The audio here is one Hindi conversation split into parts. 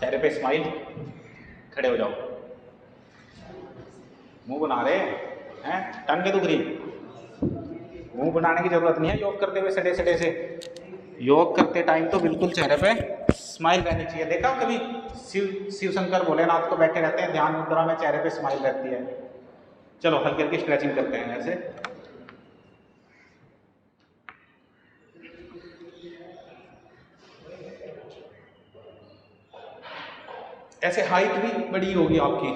चेहरे पे स्माइल, खड़े हो जाओ। मुंह बना रहे हैं, टंगे दुख रही, मुंह बनाने की जरूरत नहीं है योग करते हुए सड़े सड़े से। योग करते टाइम तो बिल्कुल चेहरे पे स्माइल रहनी चाहिए। देखा कभी शिव शंकर भोलेनाथ को बैठे रहते हैं ध्यान मुद्रा में, चेहरे पे स्माइल रहती है। चलो हल्की हल्की स्ट्रेचिंग करते हैं ऐसे। ऐसे हाइट भी बड़ी होगी आपकी,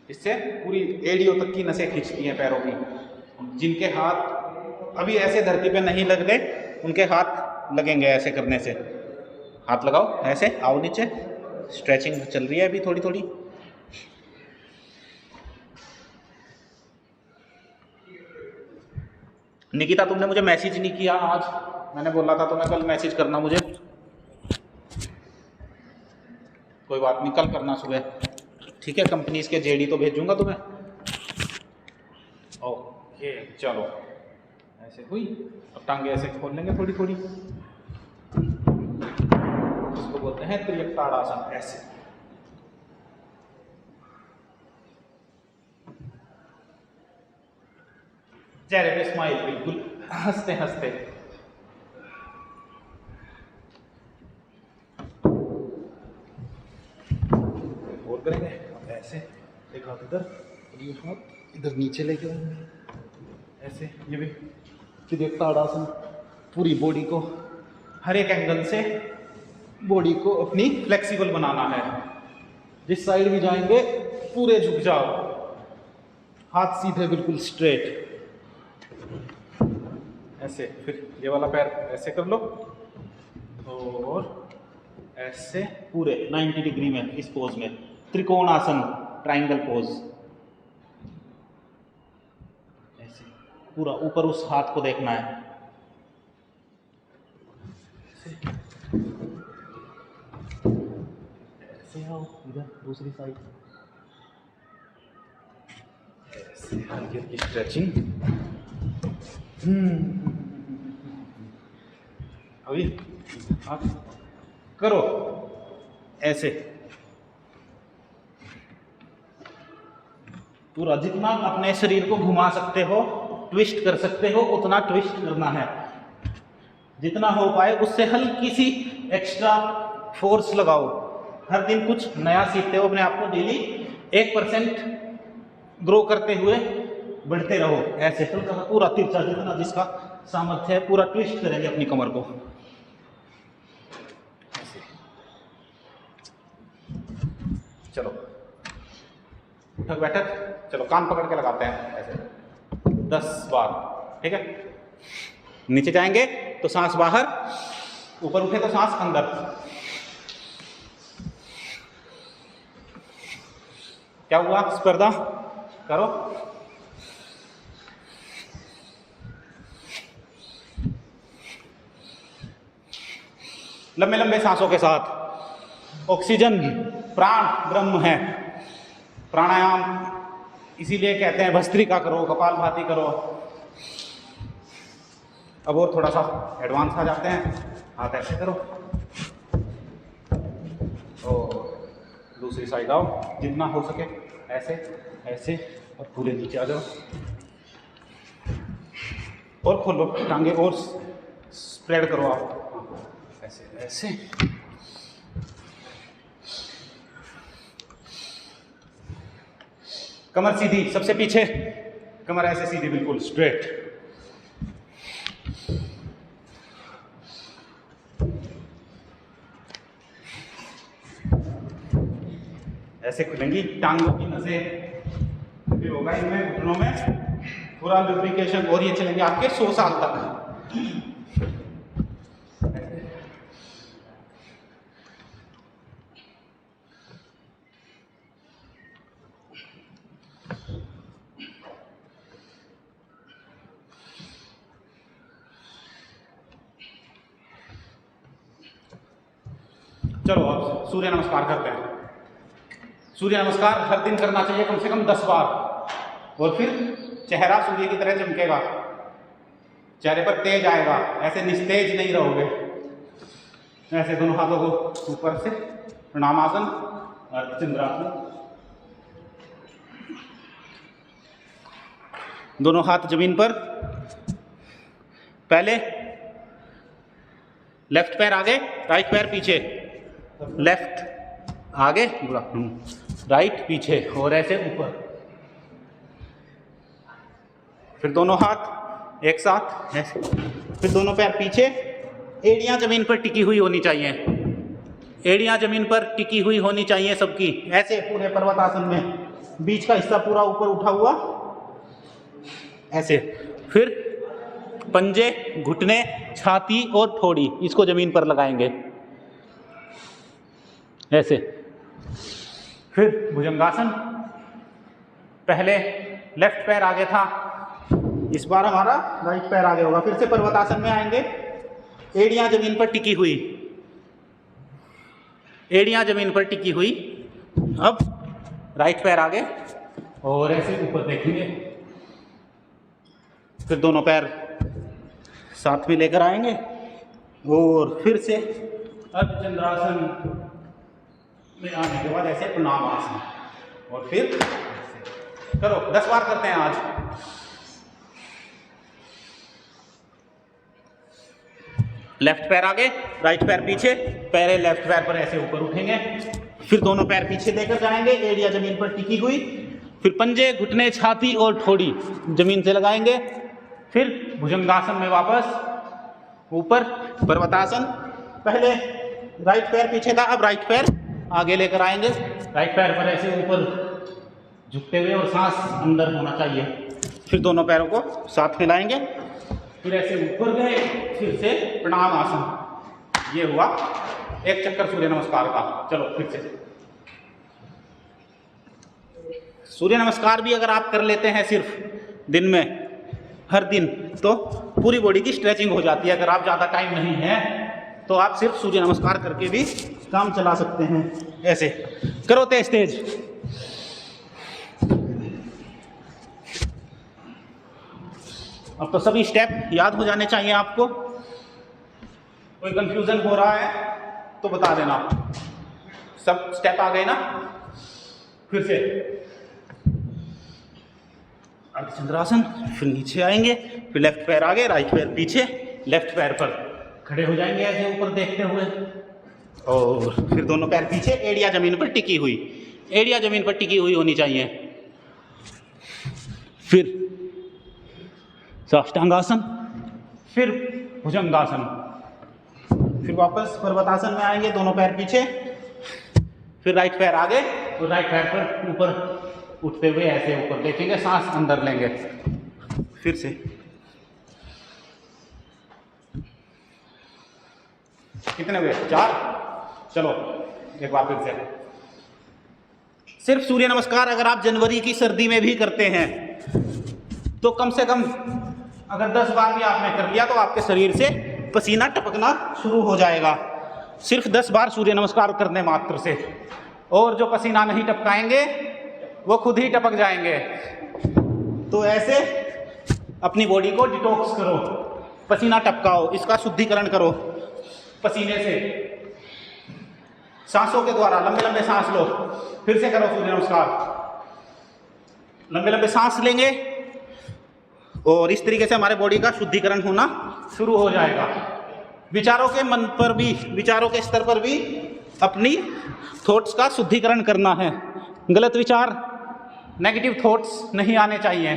इससे पूरी एड़ियों तक की नसें खींचती हैं पैरों की। जिनके हाथ अभी ऐसे धरती पे नहीं लग रहे उनके हाथ लगेंगे ऐसे करने से। हाथ लगाओ ऐसे, आओ नीचे, स्ट्रेचिंग चल रही है अभी थोड़ी थोड़ी। निकिता तुमने मुझे मैसेज नहीं किया आज, मैंने बोला था तुम्हें कल मैसेज करना मुझे। कोई बात नहीं, कल करना सुबह, ठीक है। कंपनीज के जेडी तो भेजूंगा तुम्हें। ओके चलो ऐसे हुई। अब टांगे ऐसे खोल लेंगे थोड़ी थोड़ी, इसको बोलते हैं त्रियक्ताड़ासन। ऐसे चेहरे पे स्माइल, बिल्कुल हंसते हंसते। और करेंगे ऐसे, एक हाथ इधर, ये हाथ इधर नीचे लेके आएंगे ऐसे। ये भी त्रियक्ताड़ासन, पूरी बॉडी को हर एक एंगल से बॉडी को अपनी फ्लेक्सिबल बनाना है। जिस साइड भी जाएंगे पूरे झुक जाओ, हाथ सीधे बिल्कुल स्ट्रेट ऐसे। फिर ये वाला पैर ऐसे कर लो और ऐसे पूरे 90 डिग्री में इस पोज में, त्रिकोण आसन, ट्रायंगल पोज। ऐसे पूरा ऊपर उस हाथ को देखना है। ऐसे आओ इधर दूसरी साइड, ऐसे हल्की हल्की स्ट्रेचिंग। अभी आप करो ऐसे, पूरा जितना अपने शरीर को घुमा सकते हो, ट्विस्ट कर सकते हो, उतना ट्विस्ट करना है। जितना हो पाए उससे हल्की सी एक्स्ट्रा फोर्स लगाओ। हर दिन कुछ नया सीखते हो, अपने आप को डेली 1% ग्रो करते हुए बढ़ते रहो। ऐसे हल्का सा पूरा तिरछा, जितना जिसका सामर्थ्य है पूरा ट्विस्ट करेंगे अपनी कमर को। चलो उठक बैठक, चलो कान पकड़ के लगाते हैं ऐसे 10 बार, ठीक है। नीचे जाएंगे तो सांस बाहर, ऊपर उठे तो सांस अंदर। क्या हुआ, स्पर्धा करो। लंबे लंबे सांसों के साथ। ऑक्सीजन प्राण ब्रह्म है। प्राणायाम इसीलिए कहते हैं भस्त्रिका करो, कपालभाति करो। अब और थोड़ा सा एडवांस आ जाते हैं, हाथ ऐसे करो और दूसरी साइड आओ, जितना हो सके ऐसे ऐसे, और पूरे नीचे आ जाओ और खोलो टांगे और स्प्रेड करो आप ऐसे ऐसे। कमर सीधी, सबसे पीछे कमर ऐसे सीधी बिल्कुल स्ट्रेट। ऐसे खुलेंगी टांगों की नसें, फिर होगा इनमें घुटनों में पूरा लुब्रिकेशन, और ये चलेंगे आपके 100 साल तक। चलो अब सूर्य नमस्कार करते हैं। सूर्य नमस्कार हर दिन करना चाहिए कम से कम 10 बार, और फिर चेहरा सूर्य की तरह चमकेगा, चेहरे पर तेज आएगा। ऐसे निस्तेज नहीं रहोगे। ऐसे दोनों हाथों को ऊपर से प्रणामासन, अर्धचंद्रासन। दोनों हाथ जमीन पर, पहले लेफ्ट पैर आगे, राइट पैर पीछे, लेफ्ट आगे, राइट पीछे और ऐसे ऊपर। फिर दोनों हाथ एक साथ ऐसे, फिर दोनों पैर पीछे, एड़ियां जमीन पर टिकी हुई होनी चाहिए, एड़ियां जमीन पर टिकी हुई होनी चाहिए सबकी, ऐसे पूरे पर्वतासन में, बीच का हिस्सा पूरा ऊपर उठा हुआ ऐसे। फिर पंजे, घुटने, छाती और ठोड़ी इसको जमीन पर लगाएंगे ऐसे। फिर भुजंगासन, पहले लेफ्ट पैर आगे था, इस बार हमारा राइट पैर आगे होगा। फिर से पर्वतासन में आएंगे, एड़ियां जमीन पर टिकी हुई, एड़ियां जमीन पर टिकी हुई। अब राइट पैर आगे और ऐसे ऊपर देखेंगे। फिर दोनों पैर साथ में लेकर आएंगे और फिर से अर्धचंद्रासन में आने के बाद ऐसे प्रणामासन और फिर करो। 10 बार करते हैं आज। लेफ्ट पैर आगे, राइट पैर पीछे, पहले लेफ्ट पैर पर ऐसे ऊपर उठेंगे, फिर दोनों पैर पीछे लेकर जाएंगे, एड़िया जमीन पर टिकी हुई। फिर पंजे, घुटने, छाती और ठोड़ी जमीन से लगाएंगे। फिर भुजंगासन में वापस ऊपर, पर्वतासन, पहले राइट पैर पीछे था, अब राइट पैर आगे लेकर आएंगे, राइट पैर पर ऐसे ऊपर झुकते हुए और सांस अंदर होना चाहिए। फिर दोनों पैरों को साथ में लाएंगे, फिर ऐसे ऊपर गए, फिर से प्रणाम आसन। ये हुआ एक चक्कर सूर्य नमस्कार का। चलो फिर से सूर्य नमस्कार भी अगर आप कर लेते हैं सिर्फ दिन में, हर दिन, तो पूरी बॉडी की स्ट्रेचिंग हो जाती है। अगर आप ज़्यादा टाइम नहीं है तो आप सिर्फ सूर्य नमस्कार करके भी काम चला सकते हैं। ऐसे करो तेज तेज। अब तो सभी स्टेप याद हो जाने चाहिए आपको। कोई कंफ्यूजन हो रहा है तो बता देना। सब स्टेप आ गए ना? फिर से अर्धचंद्रासन, फिर नीचे आएंगे, फिर लेफ्ट पैर आगे, राइट पैर पीछे, लेफ्ट पैर पर खड़े हो जाएंगे ऐसे ऊपर देखते हुए, और फिर दोनों पैर पीछे, एड़िया जमीन पर टिकी हुई, एड़िया जमीन पर टिकी हुई होनी चाहिए। फिर साष्टांगासन, फिर भुजंगासन, फिर वापस पर्वतासन में आएंगे, दोनों पैर पीछे, फिर राइट पैर आगे और राइट पैर पर ऊपर उठते हुए ऐसे ऊपर देखेंगे, सांस अंदर लेंगे। फिर से कितने हुए? 4। चलो एक बार फिर से। सिर्फ सूर्य नमस्कार अगर आप जनवरी की सर्दी में भी करते हैं तो कम से कम अगर 10 बार भी आपने कर लिया तो आपके शरीर से पसीना टपकना शुरू हो जाएगा, सिर्फ 10 बार सूर्य नमस्कार करने मात्र से। और जो पसीना नहीं टपकाएंगे वो खुद ही टपक जाएंगे। तो ऐसे अपनी बॉडी को डिटॉक्स करो, पसीना टपकाओ, इसका शुद्धिकरण करो पसीने से, सांसों के द्वारा। लंबे लंबे सांस लो। फिर से करो सूर्य नमस्कार। लंबे लंबे सांस लेंगे और इस तरीके से हमारे बॉडी का शुद्धिकरण होना शुरू हो जाएगा। विचारों के मन पर भी, विचारों के स्तर पर भी अपनी थॉट्स का शुद्धिकरण करना है। गलत विचार, नेगेटिव थॉट्स नहीं आने चाहिए।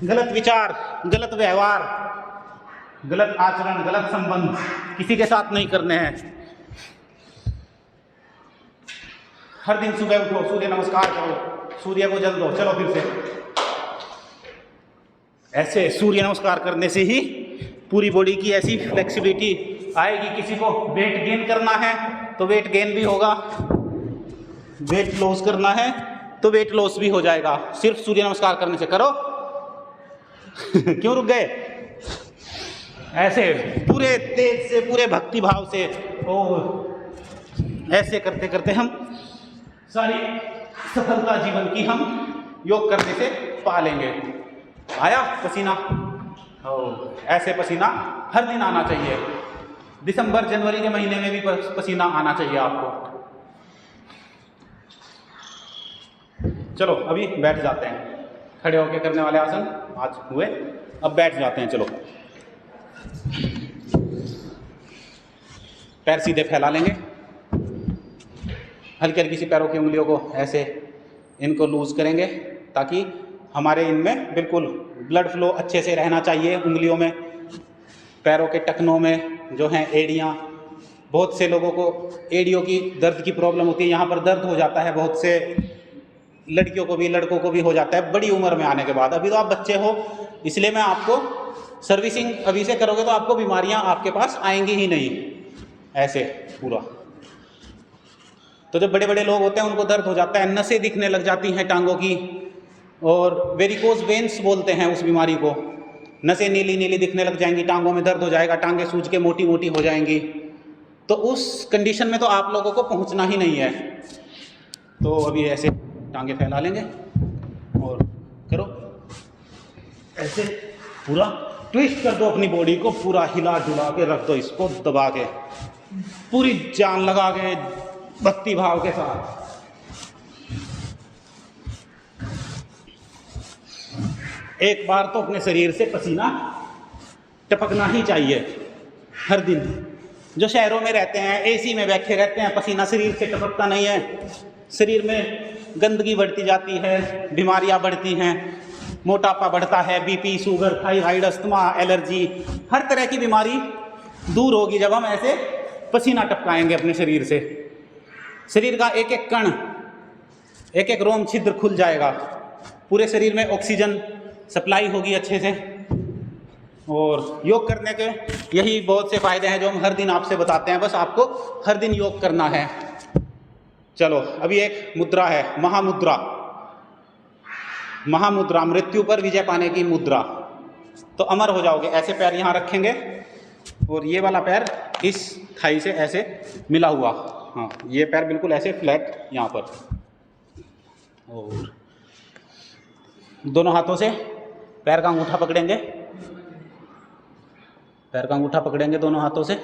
गलत विचार, गलत व्यवहार, गलत आचरण, गलत संबंध किसी के साथ नहीं करने हैं। हर दिन सुबह उठो, सूर्य नमस्कार करो, सूर्य को जल दो। चलो फिर से ऐसे सूर्य नमस्कार करने से ही पूरी बॉडी की ऐसी फ्लेक्सिबिलिटी आएगी। किसी को वेट गेन करना है तो वेट गेन भी होगा, वेट लॉस करना है तो वेट लॉस भी हो जाएगा, सिर्फ सूर्य नमस्कार करने से। करो क्यों रुक गए? ऐसे पूरे तेज से, पूरे भक्ति भाव से, और ऐसे करते करते हम सारी सफलता जीवन की हम योग करने से पा लेंगे। आया पसीना? ऐसे पसीना हर दिन आना चाहिए। दिसंबर जनवरी के महीने में भी पसीना आना चाहिए आपको। चलो अभी बैठ जाते हैं, खड़े होकर करने वाले आसन आज हुए, अब बैठ जाते हैं। चलो पैर सीधे फैला लेंगे, हल्की हल्की सी पैरों की उंगलियों को ऐसे इनको लूज करेंगे ताकि हमारे इनमें बिल्कुल ब्लड फ्लो अच्छे से रहना चाहिए। उंगलियों में, पैरों के टखनों में जो हैं एड़ियाँ, बहुत से लोगों को एड़ियों की दर्द की प्रॉब्लम होती है, यहाँ पर दर्द हो जाता है, बहुत से लड़कियों को भी लड़कों को भी हो जाता है बड़ी उम्र में आने के बाद। अभी तो आप बच्चे हो, इसलिए मैं आपको सर्विसिंग अभी से करोगे तो आपको बीमारियां आपके पास आएंगी ही नहीं ऐसे पूरा। तो जब बड़े बड़े लोग होते हैं उनको दर्द हो जाता है, नसें दिखने लग जाती हैं टांगों की, और वेरिकोज वेन्स बोलते हैं उस बीमारी को। नसें नीली नीली दिखने लग जाएंगी, टांगों में दर्द हो जाएगा, टांगें सूज के मोटी मोटी हो जाएंगी। तो उस कंडीशन में तो आप लोगों को पहुंचना ही नहीं है। तो अभी ऐसे टांगे फैला लेंगे और करो ऐसे, पूरा ट्विस्ट कर दो अपनी बॉडी को, पूरा हिला डुला के रख दो इसको, दबा के पूरी जान लगा के भक्ति भाव के साथ। एक बार तो अपने शरीर से पसीना टपकना ही चाहिए हर दिन। जो शहरों में रहते हैं, एसी में बैठे रहते हैं, पसीना शरीर से टपकता नहीं है, शरीर में गंदगी बढ़ती जाती है, बीमारियां बढ़ती हैं, मोटापा बढ़ता है, BP, sugar, thyroid, asthma, allergy, हर तरह की बीमारी दूर होगी जब हम ऐसे पसीना टपकाएंगे अपने शरीर से। शरीर का एक एक कण, एक एक रोम छिद्र खुल जाएगा, पूरे शरीर में ऑक्सीजन सप्लाई होगी अच्छे से। और योग करने के यही बहुत से फायदे हैं जो हम हर दिन आपसे बताते हैं, बस आपको हर दिन योग करना है। चलो अभी एक मुद्रा है, महामुद्रा। महामुद्रा, मृत्यु पर विजय पाने की मुद्रा। तो अमर हो जाओगे, ऐसे पैर यहाँ रखेंगे और ये वाला पैर इस थाई से ऐसे मिला हुआ, हाँ ये पैर बिल्कुल ऐसे फ्लैट यहाँ पर, और दोनों हाथों से पैर का अंगूठा पकड़ेंगे, पैर का अंगूठा पकड़ेंगे दोनों हाथों से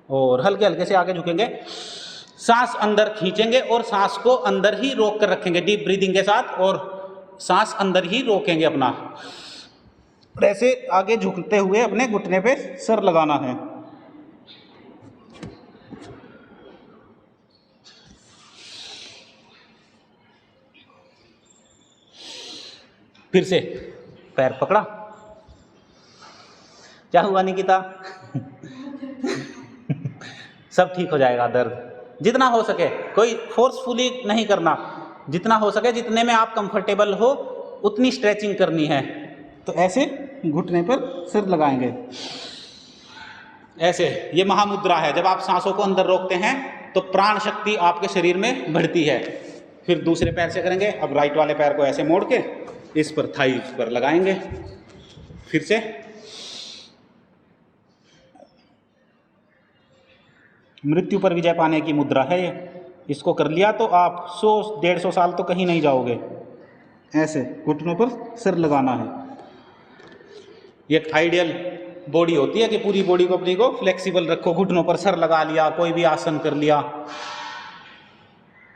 और हल्के हल्के से आगे झुकेंगे, सांस अंदर खींचेंगे और सांस को अंदर ही रोक कर रखेंगे डीप ब्रीदिंग के साथ, और सांस अंदर ही रोकेंगे अपना। और ऐसे आगे झुकते हुए अपने घुटने पे सर लगाना है। फिर से पैर पकड़ा, क्या हुआ निकिता? सब ठीक हो जाएगा। दर्द जितना हो सके, कोई फोर्सफुली नहीं करना, जितना हो सके, जितने में आप कंफर्टेबल हो उतनी स्ट्रेचिंग करनी है। तो ऐसे घुटने पर सिर लगाएंगे ऐसे। ये महामुद्रा है। जब आप सांसों को अंदर रोकते हैं तो प्राण शक्ति आपके शरीर में बढ़ती है। फिर दूसरे पैर से करेंगे। अब राइट वाले पैर को ऐसे मोड़ के इस पर थाई पर लगाएंगे। फिर से मृत्यु पर विजय पाने की मुद्रा है ये। इसको कर लिया तो आप 100-150 साल तो कहीं नहीं जाओगे। ऐसे घुटनों पर सिर लगाना है। ये एक आइडियल बॉडी होती है कि पूरी बॉडी को अपनी को फ्लेक्सिबल रखो, घुटनों पर सर लगा लिया, कोई भी आसन कर लिया।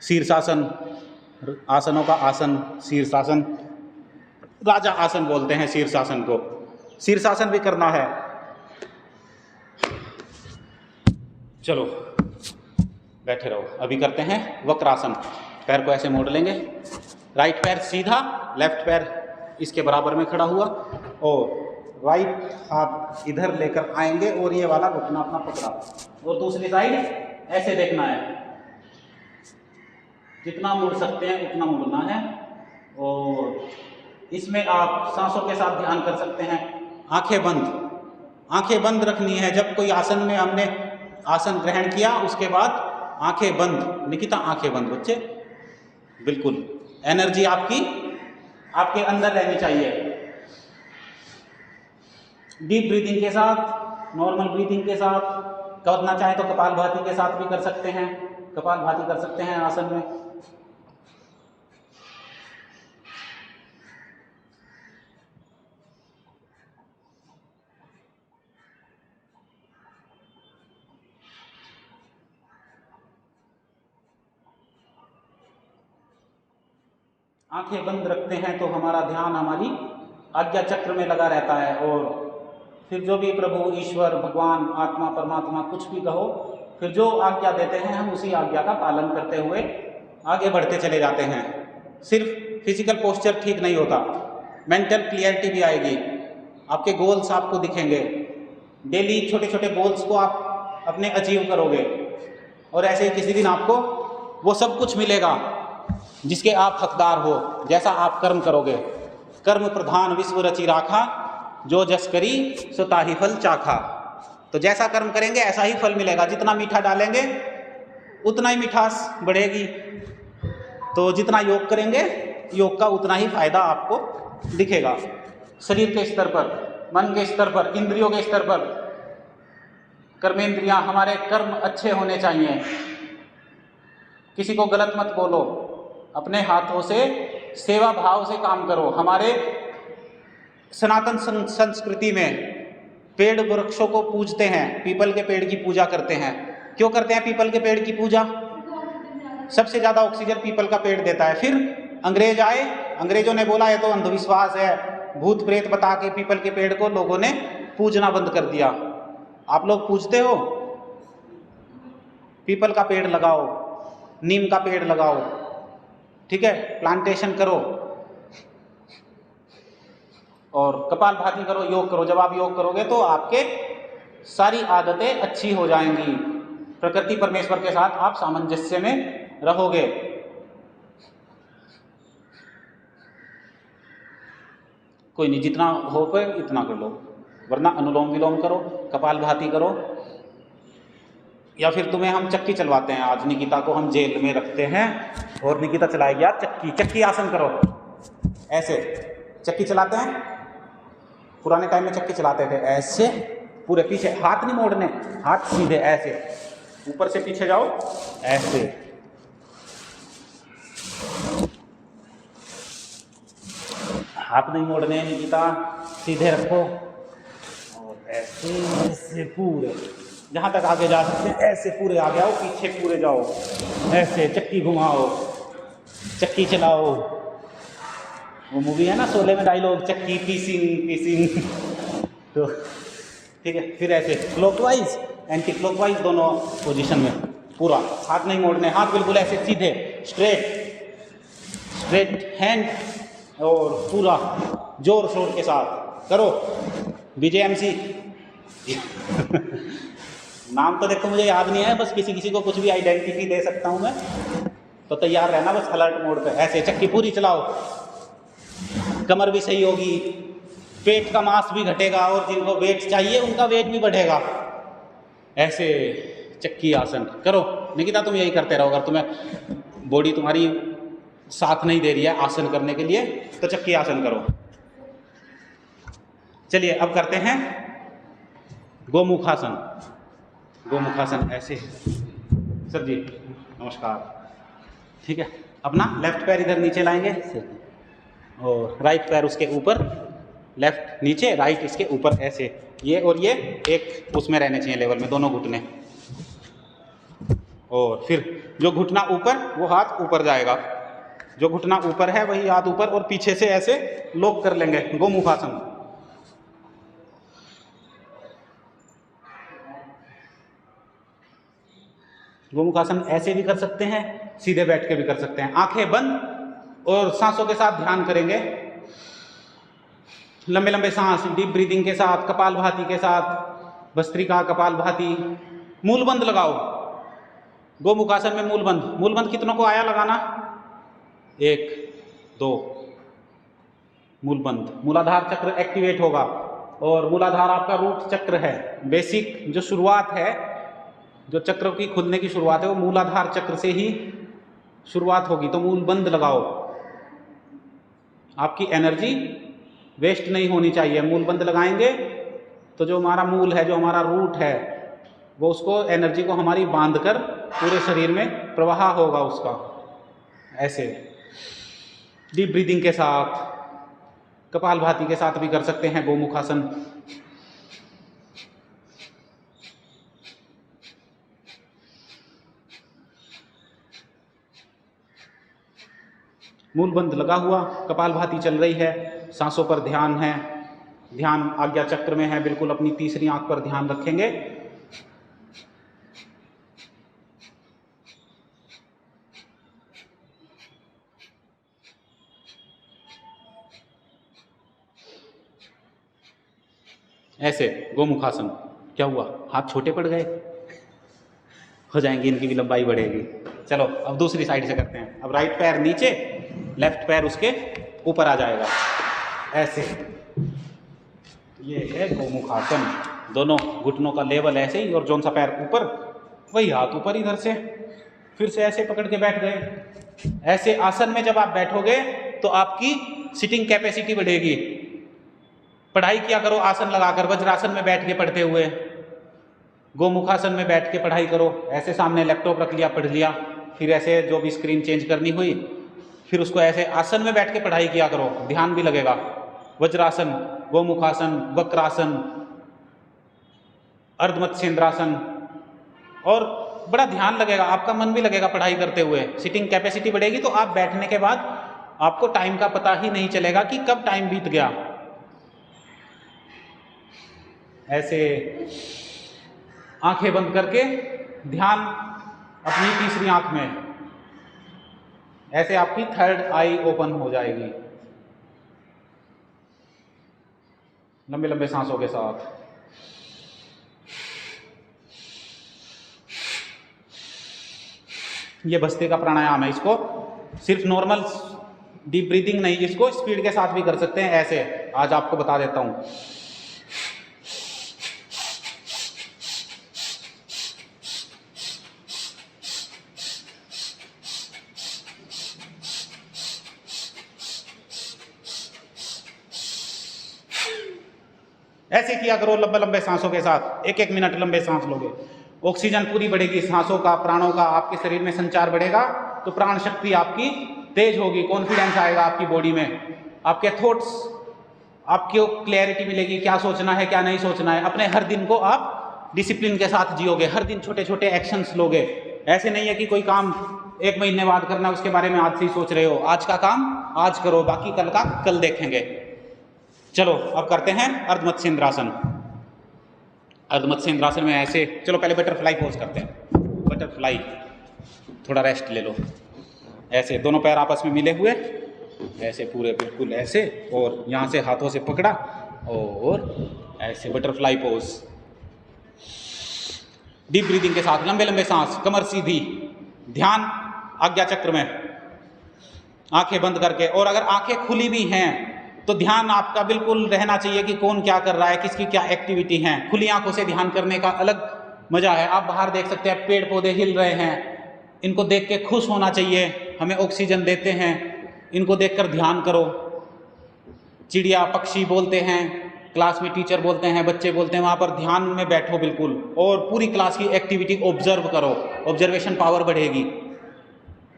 शीर्षासन, आसनों का आसन शीर्षासन, राजा आसन बोलते हैं शीर्षासन को। शीर्षासन भी करना है। चलो बैठे रहो। अभी करते हैं वक्रासन। पैर को ऐसे मोड़ लेंगे, राइट पैर सीधा, लेफ्ट पैर इसके बराबर में खड़ा हुआ, और राइट हाथ इधर लेकर आएंगे और ये वाला घुटना अपना पकड़ा, और दूसरी साइड ऐसे देखना है। जितना मुड़ सकते हैं उतना मुड़ना है। और इसमें आप सांसों के साथ ध्यान कर सकते हैं। आंखें बंद, आंखें बंद रखनी है। जब कोई आसन में हमने आसन ग्रहण किया उसके बाद आंखें बंद। निकिता आंखें बंद बच्चे, बिल्कुल एनर्जी आपकी आपके अंदर रहनी चाहिए। डीप ब्रीदिंग के साथ, नॉर्मल ब्रीदिंग के साथ, करना चाहे तो कपालभाति के साथ भी कर सकते हैं। कपालभाति कर सकते हैं आसन में। आंखें बंद रखते हैं तो हमारा ध्यान हमारी आज्ञा चक्र में लगा रहता है, और फिर जो भी प्रभु, ईश्वर, भगवान, आत्मा, परमात्मा कुछ भी कहो, फिर जो आज्ञा देते हैं हम उसी आज्ञा का पालन करते हुए आगे बढ़ते चले जाते हैं। सिर्फ फिजिकल पोस्चर ठीक नहीं होता, मेंटल क्लियरिटी भी आएगी, आपके गोल्स आपको दिखेंगे, डेली छोटे छोटे गोल्स को आप अपने अचीव करोगे, और ऐसे ही किसी दिन आपको वो सब कुछ मिलेगा जिसके आप हकदार हो, जैसा आप कर्म करोगे। कर्म प्रधान विश्व रचि राखा, जो जस करी सो ताहि फल चाखा। तो जैसा कर्म करेंगे ऐसा ही फल मिलेगा, जितना मीठा डालेंगे उतना ही मिठास बढ़ेगी, तो जितना योग करेंगे योग का उतना ही फायदा आपको दिखेगा। शरीर के स्तर पर, मन के स्तर पर, इंद्रियों के स्तर पर, कर्मेंद्रियां, हमारे कर्म अच्छे होने चाहिए। किसी को गलत मत बोलो, अपने हाथों से सेवा भाव से काम करो। हमारे सनातन संस्कृति में पेड़ वृक्षों को पूजते हैं, पीपल के पेड़ की पूजा करते हैं। क्यों करते हैं पीपल के पेड़ की पूजा? सबसे ज्यादा ऑक्सीजन पीपल का पेड़ देता है। फिर अंग्रेज आए, अंग्रेजों ने बोला ये तो अंधविश्वास है, भूत प्रेत बता के पीपल के पेड़ को लोगों ने पूजना बंद कर दिया। आप लोग पूजते हो? पीपल का पेड़ लगाओ, नीम का पेड़ लगाओ, ठीक है, प्लांटेशन करो, और कपालभाति करो, योग करो। जब आप योग करोगे तो आपके सारी आदतें अच्छी हो जाएंगी, प्रकृति परमेश्वर के साथ आप सामंजस्य में रहोगे। कोई नहीं, जितना हो पाए इतना कर लो, वरना अनुलोम विलोम करो, कपालभाति करो, या फिर तुम्हें हम चक्की चलवाते हैं। आज निकिता को हम जेल में रखते हैं और निकिता चलाएगी आज चक्की। चक्की आसन करो, ऐसे चक्की चलाते हैं, पुराने टाइम में चक्की चलाते थे ऐसे, पूरे पीछे, हाथ नहीं मोड़ने, हाथ सीधे ऐसे, ऊपर से पीछे जाओ ऐसे, हाथ नहीं मोड़ने, निकिता सीधे रखो, और ऐसे ऐसे पूरे जहाँ तक आगे जा सकते हैं ऐसे पूरे आगे आओ, पीछे पूरे जाओ, ऐसे चक्की घुमाओ, चक्की चलाओ। वो मूवी है ना शोले में डायलॉग, चक्की पीसिंग पीसिंग। तो ठीक है, फिर ऐसे क्लॉकवाइज एंटी क्लॉकवाइज दोनों पोजीशन में, पूरा हाथ नहीं मोड़ने, हाथ बिल्कुल ऐसे सीधे स्ट्रेट, स्ट्रेट हैंड, और पूरा जोर शोर के साथ करो। बीजेएमसी नाम तो देखो मुझे याद नहीं है, बस किसी किसी को कुछ भी आइडेंटिटी दे सकता हूं मैं, तो तैयार रहना बस अलर्ट मोड पे। ऐसे चक्की पूरी चलाओ, कमर भी सही होगी, पेट का मांस भी घटेगा, और जिनको वेट चाहिए उनका वेट भी बढ़ेगा। ऐसे चक्की आसन करो। निकिता तुम यही करते रहो, अगर तुम्हें बॉडी तुम्हारी साथ नहीं दे रही है आसन करने के लिए तो चक्की आसन करो। चलिए अब करते हैं गोमुखासन। गोमुखासन ऐसे, सर जी नमस्कार, ठीक है। अपना लेफ्ट पैर इधर नीचे लाएंगे और राइट पैर उसके ऊपर, लेफ्ट नीचे राइट इसके ऊपर, ऐसे ये और ये एक उसमें रहने चाहिए लेवल में, दोनों घुटने। और फिर जो घुटना ऊपर वो हाथ ऊपर जाएगा, जो घुटना ऊपर है वही हाथ ऊपर, और पीछे से ऐसे लॉक कर लेंगे। गोमुखासन। गोमुखासन ऐसे भी कर सकते हैं, सीधे बैठ के भी कर सकते हैं। आंखें बंद और सांसों के साथ ध्यान करेंगे, लंबे लंबे सांस, डीप ब्रीदिंग के साथ, कपालभाति के साथ, भस्त्रिका, कपालभाति। मूल बंद लगाओ गोमुखासन में, मूल बंद। मूल बंद कितनों को आया लगाना? 1 2। मूल बंद, मूलाधार चक्र एक्टिवेट होगा, और मूलाधार आपका रूट चक्र है। बेसिक जो शुरुआत है, जो चक्र की खुलने की शुरुआत है वो मूलाधार चक्र से ही शुरुआत होगी। तो मूल बंद लगाओ, आपकी एनर्जी वेस्ट नहीं होनी चाहिए। मूल बंद लगाएंगे तो जो हमारा मूल है, जो हमारा रूट है, वो उसको एनर्जी को हमारी बांधकर पूरे शरीर में प्रवाह होगा उसका। ऐसे डीप ब्रीदिंग के साथ, कपालभाति के साथ भी कर सकते हैं गोमुखासन। मूलबंध लगा हुआ, कपालभाति चल रही है, सांसों पर ध्यान है, ध्यान आज्ञा चक्र में है, बिल्कुल अपनी तीसरी आंख पर ध्यान रखेंगे। ऐसे गोमुखासन। क्या हुआ, हाथ छोटे पड़ गए? हो जाएंगी, इनकी भी लंबाई बढ़ेगी। चलो अब दूसरी साइड से करते हैं। अब राइट पैर नीचे, लेफ्ट पैर उसके ऊपर आ जाएगा, ऐसे। ये है गोमुखासन। दोनों घुटनों का लेवल ऐसे ही, और जौन सा पैर ऊपर वही हाथ ऊपर इधर से। फिर से ऐसे पकड़ के बैठ गए। ऐसे आसन में जब आप बैठोगे तो आपकी सिटिंग कैपेसिटी बढ़ेगी। पढ़ाई किया करो आसन लगाकर, वज्रासन में बैठ के पढ़ते हुए, गोमुखासन में बैठ के पढ़ाई करो। ऐसे सामने लैपटॉप रख लिया, पढ़ लिया, फिर ऐसे जो भी स्क्रीन चेंज करनी हुई, फिर उसको ऐसे आसन में बैठ के पढ़ाई किया करो, ध्यान भी लगेगा। वज्रासन, गोमुखासन, वक्रासन, अर्धमत्स्येंद्रासन, और बड़ा ध्यान लगेगा, आपका मन भी लगेगा पढ़ाई करते हुए। सिटिंग कैपेसिटी बढ़ेगी तो आप बैठने के बाद आपको टाइम का पता ही नहीं चलेगा कि कब टाइम बीत गया। ऐसे आंखें बंद करके ध्यान अपनी तीसरी आंख में, ऐसे आपकी थर्ड आई ओपन हो जाएगी, लंबे लंबे सांसों के साथ। ये बस्ते का प्राणायाम है, इसको सिर्फ नॉर्मल डीप ब्रीदिंग नहीं, इसको स्पीड के साथ भी कर सकते हैं। ऐसे आज आपको बता देता हूं। ऐसे किया करो लंबे लंबे सांसों के साथ, 1-1 मिनट लंबे सांस लोगे, ऑक्सीजन पूरी बढ़ेगी, सांसों का, प्राणों का आपके शरीर में संचार बढ़ेगा, तो प्राण शक्ति आपकी तेज होगी, कॉन्फिडेंस आएगा आपकी बॉडी में, आपके थॉट्स, आपको क्लैरिटी मिलेगी, क्या सोचना है क्या नहीं सोचना है। अपने हर दिन को आप डिसिप्लिन के साथ जियोगे, हर दिन छोटे छोटे एक्शंस लोगे। ऐसे नहीं है कि कोई काम 1 महीने बाद करना, उसके बारे में आज से ही सोच रहे हो। आज का काम आज करो, बाकी कल का कल देखेंगे। चलो अब करते हैं अर्धमत्स्येंद्रासन। अर्धमत्स्येंद्रासन में ऐसे, चलो पहले बटरफ्लाई पोज करते हैं। बटरफ्लाई, थोड़ा रेस्ट ले लो। ऐसे दोनों पैर आपस में मिले हुए, ऐसे पूरे बिल्कुल ऐसे, और यहाँ से हाथों से पकड़ा और ऐसे बटरफ्लाई पोज। डीप ब्रीदिंग के साथ लंबे लंबे सांस, कमर सीधी, ध्यान आज्ञा चक्र में, आंखें बंद करके। और अगर आंखें खुली भी हैं तो ध्यान आपका बिल्कुल रहना चाहिए कि कौन क्या कर रहा है, किसकी क्या एक्टिविटी है। खुली आंखों से ध्यान करने का अलग मजा है। आप बाहर देख सकते हैं, पेड़ पौधे हिल रहे हैं, इनको देख के खुश होना चाहिए, हमें ऑक्सीजन देते हैं, इनको देखकर ध्यान करो। चिड़िया पक्षी बोलते हैं, क्लास में टीचर बोलते हैं, बच्चे बोलते हैं, वहाँ पर ध्यान में बैठो बिल्कुल, और पूरी क्लास की एक्टिविटी ऑब्जर्व करो, ऑब्जर्वेशन पावर बढ़ेगी।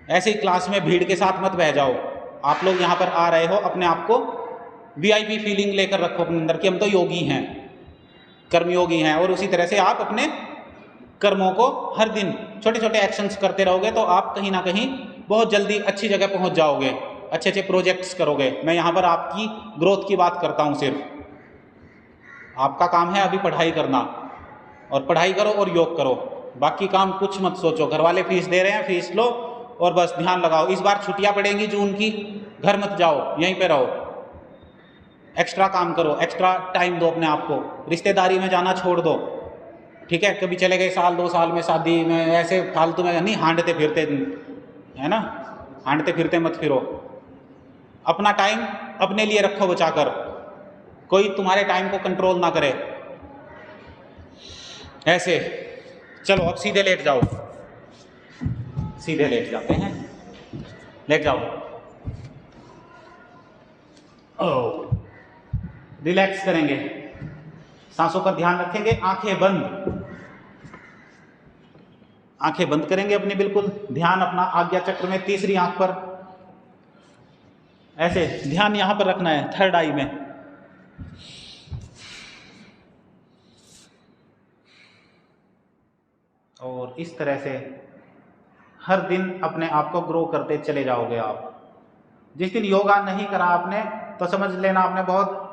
ऐसे ही क्लास में भीड़ के साथ मत बह जाओ। आप लोग यहाँ पर आ रहे हो, अपने आप को VIP फीलिंग लेकर रखो अपने अंदर कि हम तो योगी हैं, कर्मयोगी हैं। और उसी तरह से आप अपने कर्मों को हर दिन छोटे छोटे एक्शंस करते रहोगे तो आप कहीं ना कहीं बहुत जल्दी अच्छी जगह पहुंच जाओगे, अच्छे अच्छे प्रोजेक्ट्स करोगे। मैं यहाँ पर आपकी ग्रोथ की बात करता हूँ। सिर्फ आपका काम है अभी पढ़ाई करना, और पढ़ाई करो और योग करो, बाकी काम कुछ मत सोचो। घर वाले फीस दे रहे हैं, फीस लो और बस ध्यान लगाओ। इस बार छुट्टियाँ पड़ेंगी जून की, घर मत जाओ, यहीं पे रहो, एक्स्ट्रा काम करो, एक्स्ट्रा टाइम दो अपने आप को। रिश्तेदारी में जाना छोड़ दो, ठीक है? कभी चले गए 1-2 साल में शादी में, ऐसे फालतू में नहीं हांडते फिरते, है ना? हांडते फिरते मत फिरो। अपना टाइम अपने लिए रखो बचाकर, कोई तुम्हारे टाइम को कंट्रोल ना करे। ऐसे चलो अब सीधे लेट जाओ, सीधे लेट जाते हैं, लेट जाओ। रिलैक्स करेंगे, सांसों पर ध्यान रखेंगे, आंखें बंद, आंखें बंद करेंगे अपनी बिल्कुल। ध्यान अपना आज्ञा चक्र में, तीसरी आंख पर, ऐसे ध्यान यहां पर रखना है, थर्ड आई में। और इस तरह से हर दिन अपने आप को ग्रो करते चले जाओगे आप। जिस दिन योगा नहीं करा आपने तो समझ लेना आपने बहुत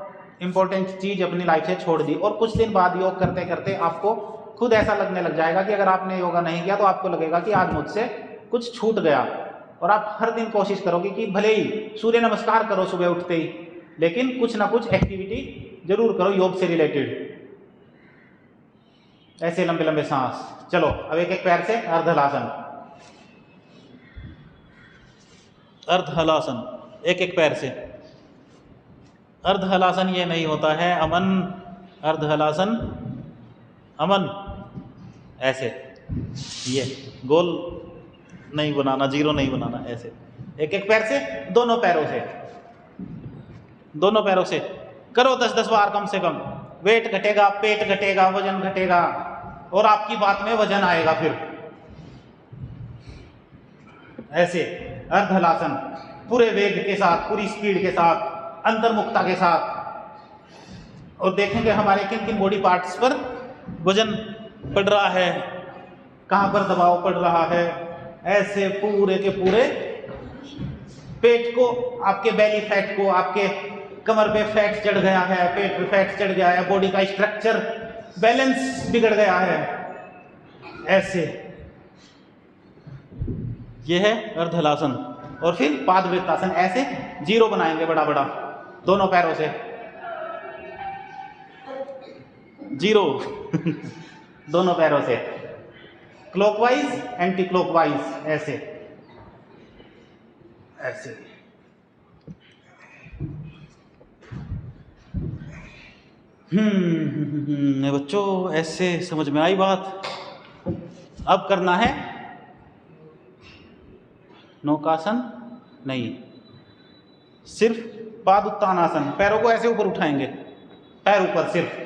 इंपॉर्टेंट चीज अपनी लाइफ से छोड़ दी। और कुछ दिन बाद योग करते करते आपको खुद ऐसा लगने लग जाएगा कि अगर आपने योगा नहीं किया तो आपको लगेगा कि आज मुझसे कुछ छूट गया। और आप हर दिन कोशिश करोगे कि भले ही सूर्य नमस्कार करो सुबह उठते ही, लेकिन कुछ ना कुछ एक्टिविटी जरूर करो योग से रिलेटेड। ऐसे लंबे लंबे सांस। चलो अब एक एक पैर से अर्ध हलासन, अर्ध हलासन, एक एक पैर से। अर्ध हलासन ये नहीं होता है अमन, अर्ध हलासन अमन, ऐसे ये गोल नहीं बनाना, जीरो नहीं बनाना, ऐसे एक एक पैर से, दोनों पैरों से, दोनों पैरों से करो 10-10 बार कम से कम। वेट घटेगा, पेट घटेगा, वजन घटेगा और आपकी बात में वजन आएगा फिर। ऐसे अर्ध हलासन पूरे वेग के साथ, पूरी स्पीड के साथ, अंतर्मुखता के साथ। और देखेंगे हमारे किन किन बॉडी पार्ट्स पर वजन पड़ रहा है, कहां पर दबाव पड़ रहा है। ऐसे पूरे के पूरे पेट को, आपके बेली फैट को, आपके कमर पे फैट चढ़ गया है, पेट पे फैट चढ़ गया है, बॉडी का स्ट्रक्चर बैलेंस बिगड़ गया है। ऐसे ये है अर्ध हलासन। और फिर पादवृत्तासन, ऐसे जीरो बनाएंगे बड़ा बड़ा दोनों पैरों से, जीरो दोनों पैरों से, क्लॉकवाइज एंटी क्लॉकवाइज, ऐसे ऐसे। बच्चों ऐसे समझ में आई बात। अब करना है नौकासन नहीं, सिर्फ पादउत्तानासन। पैरों को ऐसे ऊपर उठाएंगे, पैर ऊपर सिर्फ।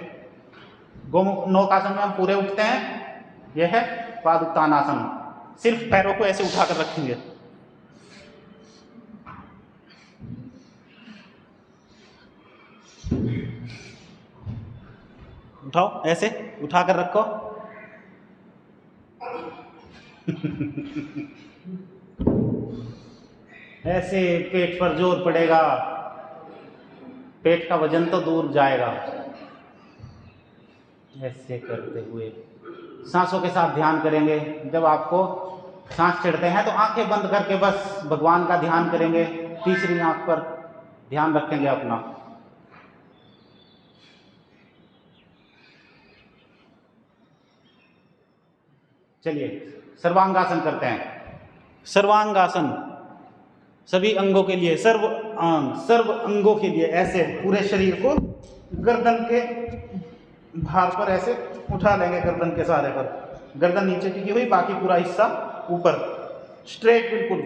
नौकासन में हम पूरे उठते हैं, यह है पादउत्तानासन। सिर्फ पैरों को ऐसे उठाकर रखेंगे। उठाओ, ऐसे उठाकर रखो। ऐसे पेट पर जोर पड़ेगा, पेट का वजन तो दूर जाएगा। ऐसे करते हुए सांसों के साथ ध्यान करेंगे। जब आपको सांस चढ़ते हैं तो आंखें बंद करके बस भगवान का ध्यान करेंगे। तीसरी आंख पर ध्यान रखेंगे अपना। चलिए सर्वांगासन करते हैं। सर्वांगासन सभी अंगों के लिए, सर्व अंगों के लिए। ऐसे पूरे शरीर को गर्दन के भार पर ऐसे उठा लेंगे, गर्दन के सहारे पर। गर्दन नीचे टिकी हुई, बाकी पूरा हिस्सा ऊपर, स्ट्रेट बिल्कुल।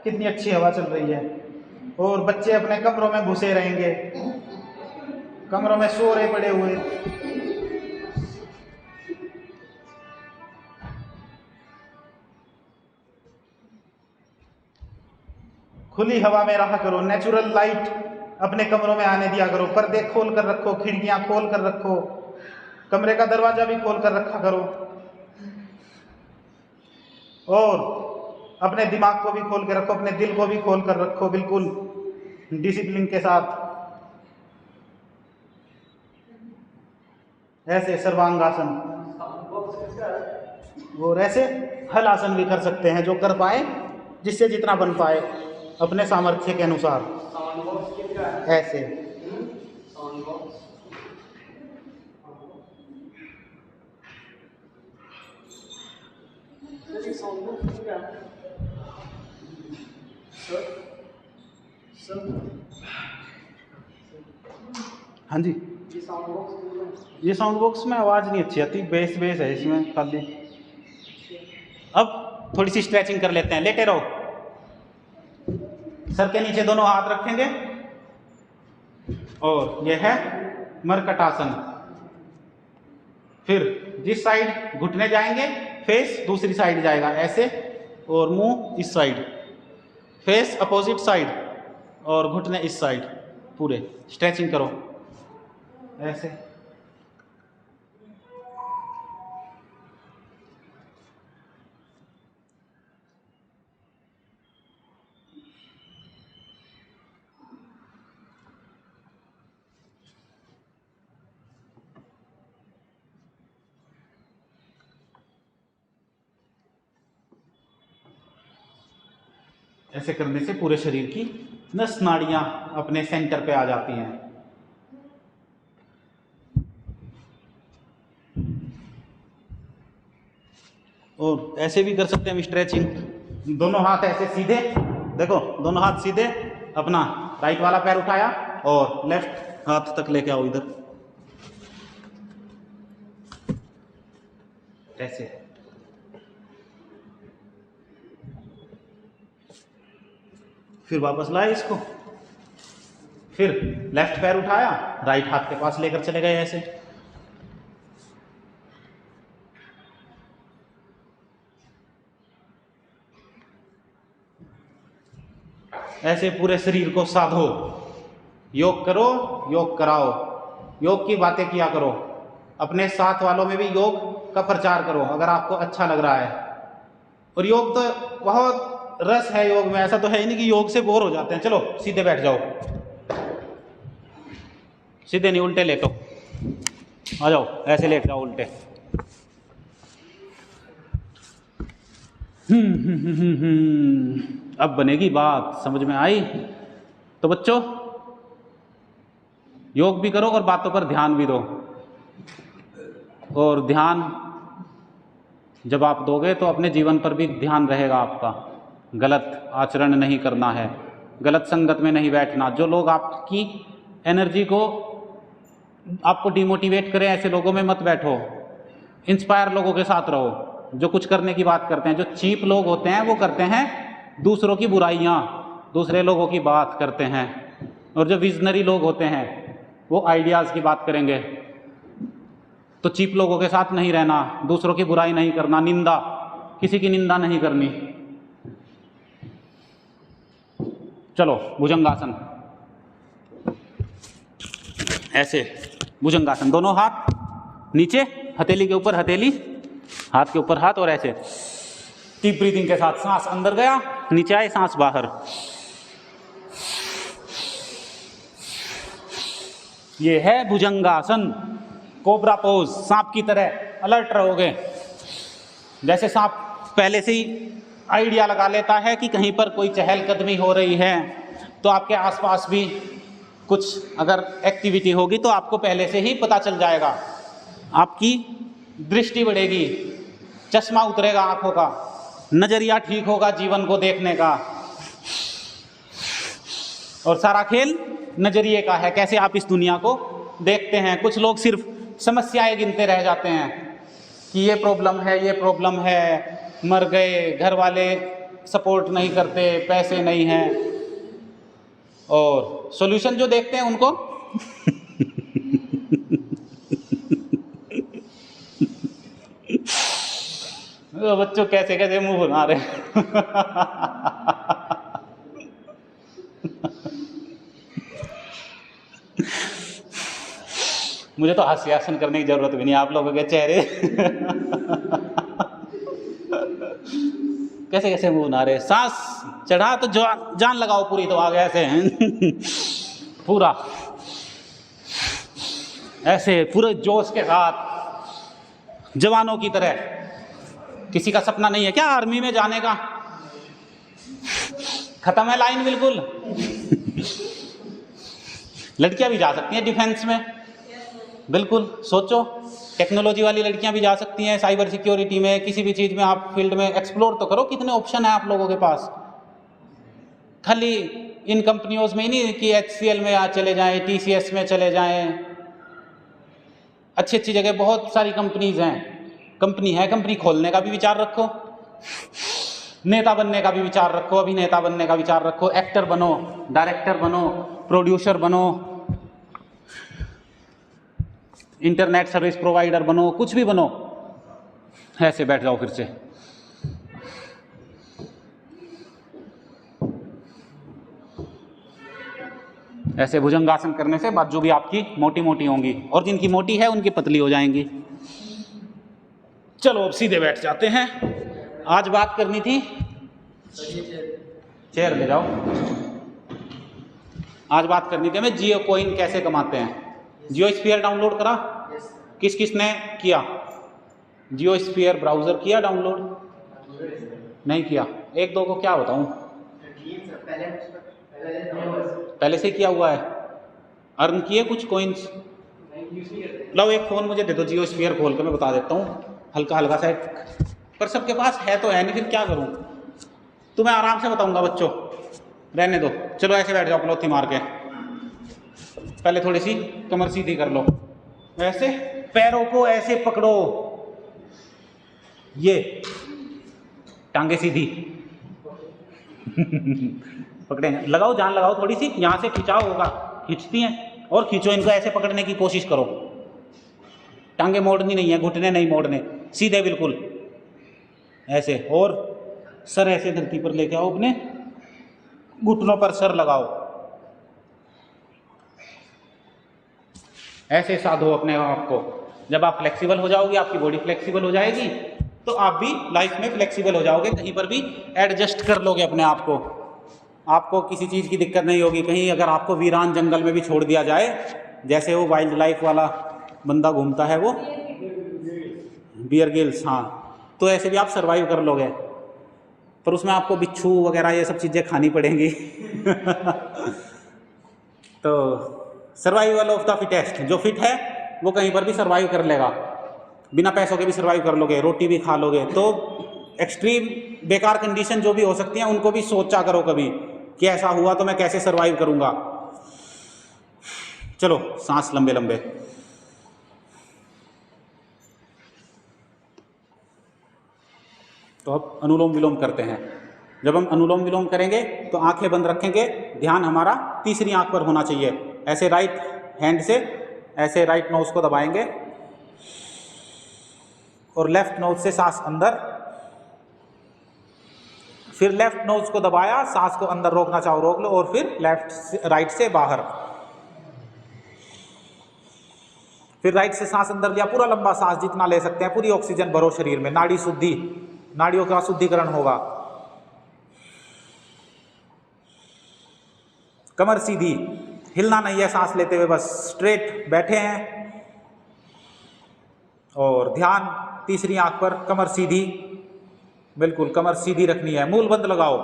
कितनी अच्छी हवा चल रही है। और बच्चे अपने कमरों में घुसे रहेंगे, कमरों में सो रहे पड़े हुए। खुली हवा में रहा करो, नेचुरल लाइट अपने कमरों में आने दिया करो। पर्दे खोल कर रखो, खिड़कियां खोल कर रखो, कमरे का दरवाजा भी खोल कर रखा करो। और अपने दिमाग को भी खोल के रखो, अपने दिल को भी खोल कर रखो, बिल्कुल डिसिप्लिन के साथ। ऐसे सर्वांगासन। और ऐसे हलासन भी कर सकते हैं, जो कर पाए, जिससे जितना बन पाए अपने सामर्थ्य के अनुसार। ऐसे हाँ जी, ये साउंड बॉक्स में आवाज़ नहीं अच्छी आती, बेस है इसमें खाली। अब थोड़ी सी स्ट्रेचिंग कर लेते हैं। लेटे रहो, सर के नीचे दोनों हाथ रखेंगे। और यह है मरकटासन। फिर जिस साइड घुटने जाएंगे, फेस दूसरी साइड जाएगा ऐसे, और मुंह इस साइड, फेस अपोजिट साइड और घुटने इस साइड। पूरे स्ट्रेचिंग करो ऐसे। ऐसे करने से पूरे शरीर की नस नाड़ियां अपने सेंटर पे आ जाती हैं। और ऐसे भी कर सकते हैं हम स्ट्रेचिंग। दोनों हाथ ऐसे सीधे, देखो दोनों हाथ सीधे, अपना राइट वाला पैर उठाया और लेफ्ट हाथ तक लेके आओ इधर, ऐसे। फिर वापस लाए इसको, फिर लेफ्ट पैर उठाया, राइट हाथ के पास लेकर चले गए ऐसे। ऐसे पूरे शरीर को साधो। योग करो, योग कराओ, योग की बातें किया करो, अपने साथ वालों में भी योग का प्रचार करो अगर आपको अच्छा लग रहा है। और योग तो बहुत रस है योग में, ऐसा तो है ही नहीं कि योग से बोर हो जाते हैं। चलो सीधे बैठ जाओ, सीधे नहीं उल्टे लेटो, आ जाओ ऐसे लेट जाओ उल्टे। अब बनेगी बात, समझ में आई? तो बच्चों योग भी करो और बातों पर ध्यान भी दो। और ध्यान जब आप दोगे तो अपने जीवन पर भी ध्यान रहेगा आपका। गलत आचरण नहीं करना है, गलत संगत में नहीं बैठना। जो लोग आपकी एनर्जी को, आपको डिमोटिवेट करें, ऐसे लोगों में मत बैठो। इंस्पायर लोगों के साथ रहो जो कुछ करने की बात करते हैं। जो चीप लोग होते हैं वो करते हैं दूसरों की बुराइयां, दूसरे लोगों की बात करते हैं। और जो विजनरी लोग होते हैं वो आइडियाज़ की बात करेंगे। तो चीप लोगों के साथ नहीं रहना, दूसरों की बुराई नहीं करना, निंदा, किसी की निंदा नहीं करनी। चलो भुजंगासन, ऐसे भुजंगासन, दोनों हाथ नीचे, हथेली के ऊपर हथेली, हाथ के ऊपर हाथ, और ऐसे डीप ब्रीदिंग के साथ सांस अंदर गया, नीचे आए, सांस बाहर। ये है भुजंगासन, कोबरा पोज, सांप की तरह अलर्ट रहोगे। जैसे सांप पहले से ही आइडिया लगा लेता है कि कहीं पर कोई चहलकदमी हो रही है, तो आपके आसपास भी कुछ अगर एक्टिविटी होगी तो आपको पहले से ही पता चल जाएगा। आपकी दृष्टि बढ़ेगी, चश्मा उतरेगा आंखों का, नजरिया ठीक होगा जीवन को देखने का। और सारा खेल नजरिए का है, कैसे आप इस दुनिया को देखते हैं। कुछ लोग सिर्फ समस्याएं गिनते रह जाते हैं कि ये प्रॉब्लम है, ये प्रॉब्लम है, मर गए, घर वाले सपोर्ट नहीं करते, पैसे नहीं हैं। और सॉल्यूशन जो देखते हैं उनको तो बच्चों कैसे कैसे मुंह बना रहे मुझे तो हास्यासन करने की जरूरत भी नहीं, आप लोगों के चेहरे कैसे कैसे मुंह बना रहे। सांस चढ़ा तो जान लगाओ पूरी, तो आ गया ऐसे पूरा, ऐसे पूरे जोश के साथ, जवानों की तरह। किसी का सपना नहीं है क्या आर्मी में जाने का? खत्म है लाइन बिल्कुल। लड़कियां भी जा सकती हैं डिफेंस में, बिल्कुल सोचो। टेक्नोलॉजी वाली लड़कियां भी जा सकती हैं, साइबर सिक्योरिटी में, किसी भी चीज़ में आप फील्ड में एक्सप्लोर तो करो। कितने ऑप्शन है आप लोगों के पास। खाली इन कंपनियों में ही नहीं कि HCL में आ चले जाएं, TCS में चले जाएं, अच्छी अच्छी जगह बहुत सारी कंपनीज हैं। कंपनी है, कंपनी खोलने का भी विचार रखो, नेता बनने का भी विचार रखो, अभिनेता बनने का विचार रखो, एक्टर बनो, डायरेक्टर बनो, प्रोड्यूसर बनो, इंटरनेट सर्विस प्रोवाइडर बनो, कुछ भी बनो। ऐसे बैठ जाओ फिर से। ऐसे भुजंगासन करने से बाजू भी आपकी मोटी मोटी होंगी, और जिनकी मोटी है उनकी पतली हो जाएंगी। चलो अब सीधे बैठ जाते हैं। आज बात करनी थी, चेयर ले जाओ। आज बात करनी थी हमें जियो कॉइन कैसे कमाते हैं। जियो स्फीयर डाउनलोड करा? किस किस ने किया? जियो स्फीयर ब्राउजर किया डाउनलोड? नहीं किया? एक दो को क्या बताऊं, पहले से किया हुआ है, अर्न किए कुछ कॉइन्स। लो एक फ़ोन मुझे दे दो, जियो स्फीयर खोल के मैं बता देता हूँ हल्का हल्का सा, पर सबके पास है तो है नहीं, फिर क्या करूँ। तुम्हें आराम से बताऊंगा बच्चों, रहने दो। चलो ऐसे बैठ जाओ पलौथी मार के, पहले थोड़ी सी कमर सीधी कर लो, ऐसे पैरों को ऐसे पकड़ो, ये टांगे सीधी पकड़े, लगाओ जान लगाओ थोड़ी सी, यहाँ से खिंचाओ होगा, खींचती हैं, और खींचो इनको, ऐसे पकड़ने की कोशिश करो, टांगे मोड़नी नहीं है, घुटने नहीं मोड़ने, सीधे बिल्कुल ऐसे, और सर ऐसे धरती पर लेके आओ, अपने घुटनों पर सर लगाओ, ऐसे साधो अपने आप को। जब आप फ्लेक्सिबल हो जाओगे, आपकी बॉडी फ्लेक्सिबल हो जाएगी, तो आप भी लाइफ में फ्लेक्सिबल हो जाओगे, कहीं पर भी एडजस्ट कर लोगे अपने आप को, आपको किसी चीज़ की दिक्कत नहीं होगी। कहीं अगर आपको वीरान जंगल में भी छोड़ दिया जाए, जैसे वो वाइल्ड लाइफ वाला बंदा घूमता है, वो बियर गिल्स, हाँ, तो ऐसे भी आप सर्वाइव कर लोगे, पर उसमें आपको बिच्छू वगैरह ये सब चीज़ें खानी पड़ेंगी तो सर्वाइवल ऑफ द फिटेस्ट, जो फिट है वो कहीं पर भी सर्वाइव कर लेगा, बिना पैसों के भी सर्वाइव कर लोगे, रोटी भी खा लोगे। तो एक्सट्रीम बेकार कंडीशन जो भी हो सकती हैं उनको भी सोचा करो कभी कि ऐसा हुआ तो मैं कैसे सर्वाइव करूंगा। चलो सांस लंबे लंबे, तो अब अनुलोम विलोम करते हैं। जब हम अनुलोम विलोम करेंगे तो आंखें बंद रखेंगे, ध्यान हमारा तीसरी आंख पर होना चाहिए, ऐसे राइट हैंड से ऐसे राइट नोज को दबाएंगे और लेफ्ट नोज से सांस अंदर, फिर लेफ्ट नोज को दबाया, सांस को अंदर रोकना चाहो रोक लो, और फिर राइट से बाहर, फिर राइट से सांस अंदर लिया, पूरा लंबा सांस जितना ले सकते हैं, पूरी ऑक्सीजन भरो शरीर में, नाड़ी शुद्धि, नाड़ियों का शुद्धिकरण होगा। कमर सीधी, हिलना नहीं है सांस लेते हुए, बस स्ट्रेट बैठे हैं, और ध्यान तीसरी आंख पर, कमर सीधी, बिल्कुल कमर सीधी रखनी है, मूल बंद लगाओ,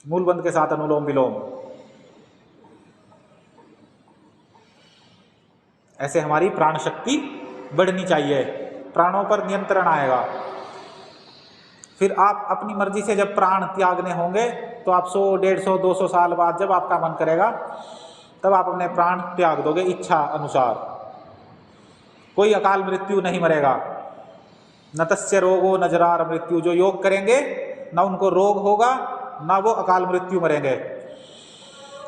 मूल बंद के साथ अनुलोम विलोम। ऐसे हमारी प्राण शक्ति बढ़नी चाहिए, प्राणों पर नियंत्रण आएगा। फिर आप अपनी मर्जी से जब प्राण त्यागने होंगे तो आप 100, 150, 200 साल बाद जब आपका मन करेगा तब आप अपने प्राण त्याग दोगे इच्छा अनुसार। कोई अकाल मृत्यु नहीं मरेगा, न तस्य रोगो न जरार मृत्यु। जो योग करेंगे ना उनको रोग होगा, ना वो अकाल मृत्यु मरेंगे,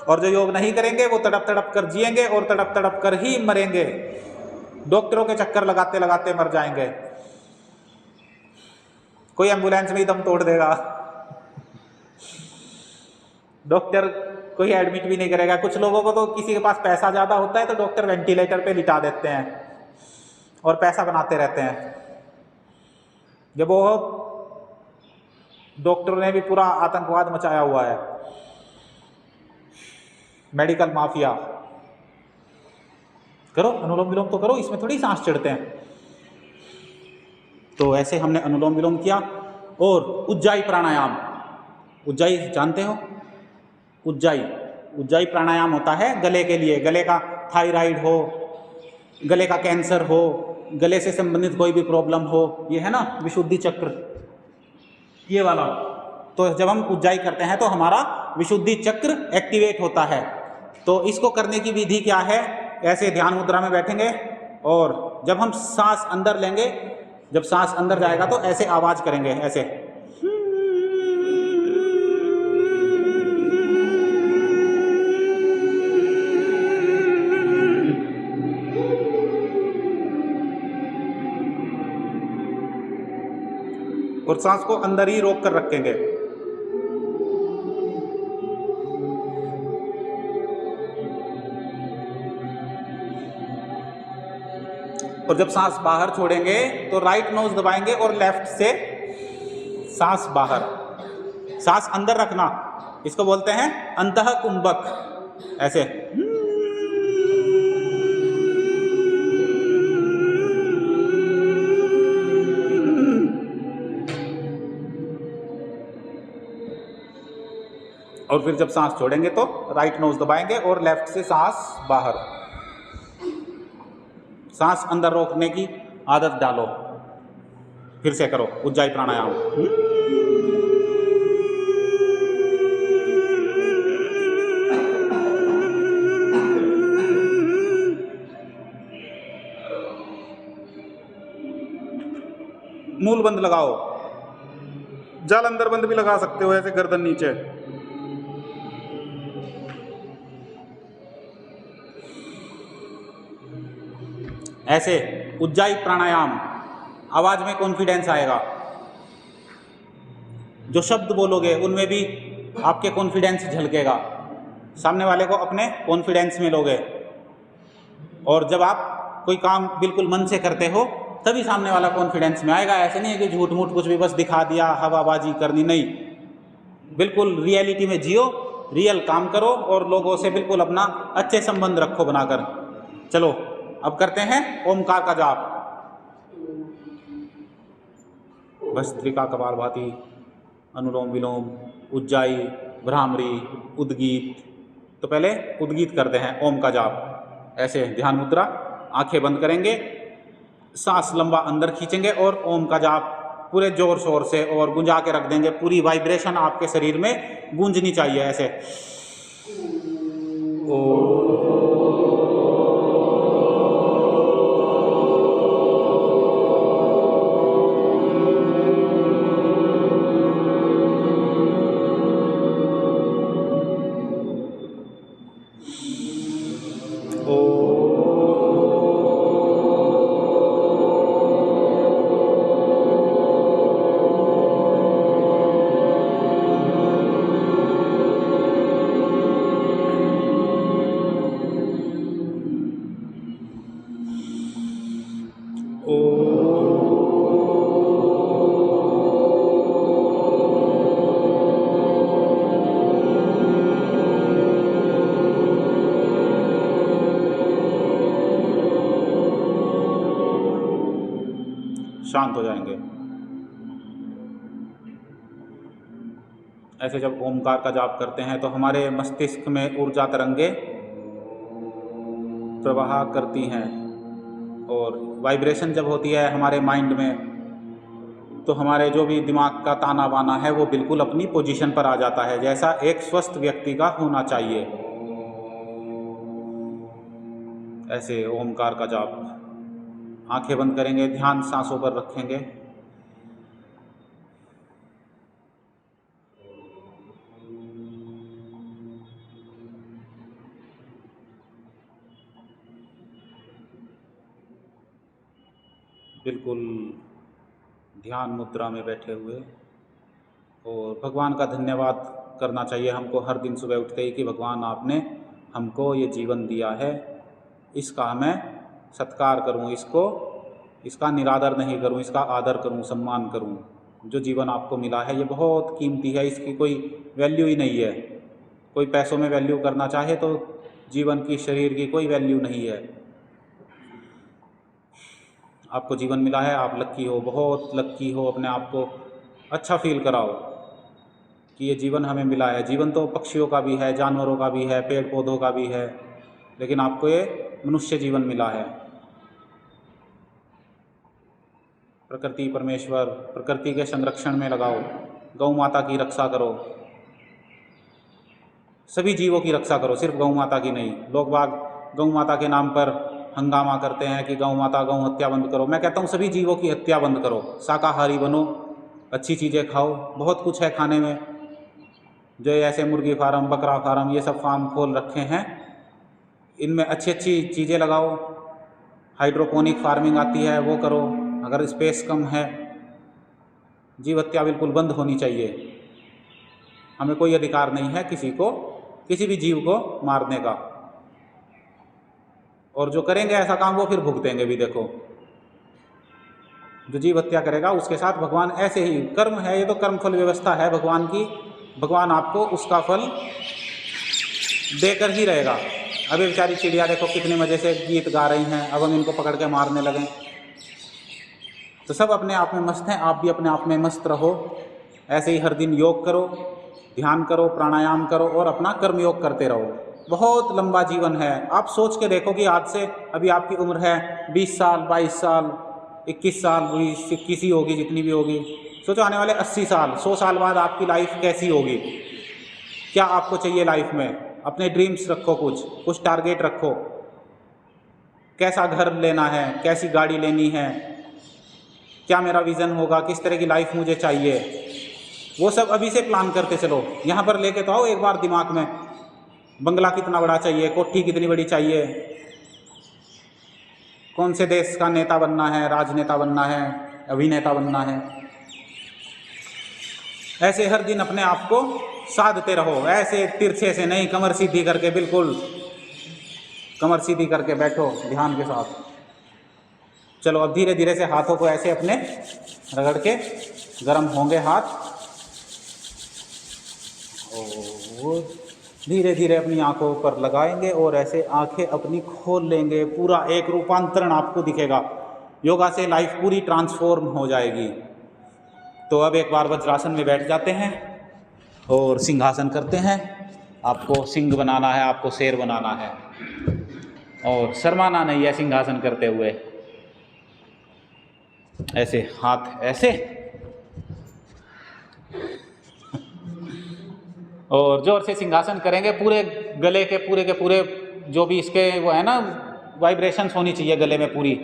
और जो योग नहीं करेंगे वो तड़प तड़प कर जिएंगे और तड़प तड़प कर ही मरेंगे, डॉक्टरों के चक्कर लगाते लगाते मर जाएंगे। कोई एम्बुलेंस में ही दम तोड़ देगा, डॉक्टर कोई एडमिट भी नहीं करेगा। कुछ लोगों को तो किसी के पास पैसा ज़्यादा होता है तो डॉक्टर वेंटिलेटर पे लिटा देते हैं और पैसा बनाते रहते हैं, जब वो डॉक्टर ने भी पूरा आतंकवाद मचाया हुआ है, मेडिकल माफिया। करो अनुलोम विलोम तो करो, इसमें थोड़ी सांस चढ़ते हैं। तो ऐसे हमने अनुलोम विलोम किया। और उज्जाई प्राणायाम, उज्जाई जानते हो? उज्जाई प्राणायाम होता है गले के लिए, गले का थायराइड हो, गले का कैंसर हो, गले से संबंधित कोई भी प्रॉब्लम हो, ये है ना विशुद्धि चक्र, ये वाला। तो जब हम उज्जाई करते हैं तो हमारा विशुद्धि चक्र एक्टिवेट होता है। तो इसको करने की विधि क्या है? ऐसे ध्यान मुद्रा में बैठेंगे और जब हम सांस अंदर लेंगे, जब सांस अंदर जाएगा तो ऐसे आवाज करेंगे, ऐसे और सांस को अंदर ही रोक कर रखेंगे। और जब सांस बाहर छोड़ेंगे तो राइट नोज दबाएंगे और लेफ्ट से सांस बाहर, सांस अंदर रखना, इसको बोलते हैं अंतः कुंभक। ऐसे और फिर जब सांस छोड़ेंगे तो राइट नोज दबाएंगे और लेफ्ट से सांस बाहर। सांस अंदर रोकने की आदत डालो। फिर से करो उज्जाई प्राणायाम। मूल बंद लगाओ, जाल अंदर बंद भी लगा सकते हो, ऐसे गर्दन नीचे। ऐसे उज्जाई प्राणायाम, आवाज में कॉन्फिडेंस आएगा। जो शब्द बोलोगे उनमें भी आपके कॉन्फिडेंस झलकेगा, सामने वाले को अपने कॉन्फिडेंस में लोगे। और जब आप कोई काम बिल्कुल मन से करते हो तभी सामने वाला कॉन्फिडेंस में आएगा। ऐसे नहीं है कि झूठ मूठ कुछ भी बस दिखा दिया, हवाबाजी करनी, नहीं। बिल्कुल रियलिटी में जियो, रियल काम करो और लोगों से बिल्कुल अपना अच्छे संबंध रखो बनाकर। चलो अब करते हैं ओमकार का जाप। भस्त्रिका, कपालभाति, अनुलोम विलोम, उज्जाई, भ्रामरी, उद्गीत। तो पहले उद्गीत करते हैं ओम का जाप। ऐसे ध्यान मुद्रा, आंखें बंद करेंगे, सांस लंबा अंदर खींचेंगे और ओम का जाप पूरे जोर शोर से और गुंजा के रख देंगे। पूरी वाइब्रेशन आपके शरीर में गूंजनी चाहिए ऐसे। शांत हो जाएंगे। ऐसे जब ओमकार का जाप करते हैं तो हमारे मस्तिष्क में ऊर्जा तरंगे प्रवाह करती हैं और वाइब्रेशन जब होती है हमारे माइंड में तो हमारे जो भी दिमाग का ताना बाना है वो बिल्कुल अपनी पोजीशन पर आ जाता है, जैसा एक स्वस्थ व्यक्ति का होना चाहिए। ऐसे ओमकार का जाप, आंखें बंद करेंगे, ध्यान सांसों पर रखेंगे। बिल्कुल ध्यान मुद्रा में बैठे हुए और भगवान का धन्यवाद करना चाहिए हमको हर दिन सुबह उठते ही कि भगवान आपने हमको ये जीवन दिया है, इसका मैं सत्कार करूं, इसका निरादर नहीं करूं, इसका आदर करूं, सम्मान करूं। जो जीवन आपको मिला है ये बहुत कीमती है, इसकी कोई वैल्यू ही नहीं है। कोई पैसों में वैल्यू करना चाहे तो जीवन की, शरीर की कोई वैल्यू नहीं है। आपको जीवन मिला है, आप लक्की हो, बहुत लक्की हो। अपने आप को अच्छा फील कराओ कि ये जीवन हमें मिला है। जीवन तो पक्षियों का भी है, जानवरों का भी है, पेड़ पौधों का भी है, लेकिन आपको ये मनुष्य जीवन मिला है। प्रकृति, परमेश्वर, प्रकृति के संरक्षण में लगाओ, गौ माता की रक्षा करो, सभी जीवों की रक्षा करो, सिर्फ गौ माता की नहीं। लोग बाग गौ माता के नाम पर हंगामा करते हैं कि गौ माता, गौ हत्या बंद करो। मैं कहता हूँ सभी जीवों की हत्या बंद करो, शाकाहारी बनो, अच्छी चीज़ें खाओ। बहुत कुछ है खाने में, जो ऐसे मुर्गी फार्म, बकरा फार्म, ये सब फार्म खोल रखे हैं, इनमें अच्छी अच्छी चीज़ें लगाओ। हाइड्रोपोनिक फार्मिंग आती है, वो करो। अगर स्पेस कम है, जीव हत्या बिल्कुल बंद होनी चाहिए। हमें कोई अधिकार नहीं है किसी को, किसी भी जीव को मारने का। और जो करेंगे ऐसा काम वो फिर भुगतेंगे भी। देखो, जो जीव हत्या करेगा उसके साथ भगवान ऐसे ही, कर्म है ये तो, कर्म फल व्यवस्था है भगवान की। भगवान आपको उसका फल देकर ही रहेगा। अभी बेचारी चिड़िया देखो कितने मज़े से गीत गा रही हैं, अब हम इनको पकड़ के मारने लगें। तो सब अपने आप में मस्त हैं, आप भी अपने आप में मस्त रहो। ऐसे ही हर दिन योग करो, ध्यान करो, प्राणायाम करो और अपना कर्मयोग करते रहो। बहुत लंबा जीवन है। आप सोच के देखो कि आज से, अभी आपकी उम्र है 20 साल, 22 साल, 21 साल, 21 ही होगी जितनी भी होगी। सोचो आने वाले 80 साल, 100 साल बाद आपकी लाइफ कैसी होगी, क्या आपको चाहिए लाइफ में। अपने ड्रीम्स रखो, कुछ टारगेट रखो, कैसा घर लेना है, कैसी गाड़ी लेनी है, क्या मेरा विज़न होगा, किस तरह की लाइफ मुझे चाहिए, वो सब अभी से प्लान करते चलो। यहाँ पर लेके तो आओ एक बार दिमाग में, बंगला कितना बड़ा चाहिए, कोठी कितनी बड़ी चाहिए, कौन से देश का नेता बनना है, राजनेता बनना है, अभिनेता बनना है। ऐसे हर दिन अपने आप को साधते रहो, ऐसे तिरछे से नहीं, कमर सीधी करके, बिल्कुल कमर सीधी करके बैठो ध्यान के साथ। चलो अब धीरे धीरे से हाथों को ऐसे अपने रगड़ के, गर्म होंगे हाथ, और धीरे धीरे अपनी आंखों पर लगाएंगे और ऐसे आंखें अपनी खोल लेंगे। पूरा एक रूपांतरण आपको दिखेगा। योगा से लाइफ पूरी ट्रांसफॉर्म हो जाएगी। तो अब एक बार वज्रासन में बैठ जाते हैं और सिंहासन करते हैं। आपको सिंह बनाना है, आपको शेर बनाना है, और शर्माना नहीं है सिंहासन करते हुए। ऐसे हाथ ऐसे, और जोर से सिंहासन करेंगे। पूरे गले के पूरे जो भी इसके वो है ना, वाइब्रेशंस होनी चाहिए गले में पूरी।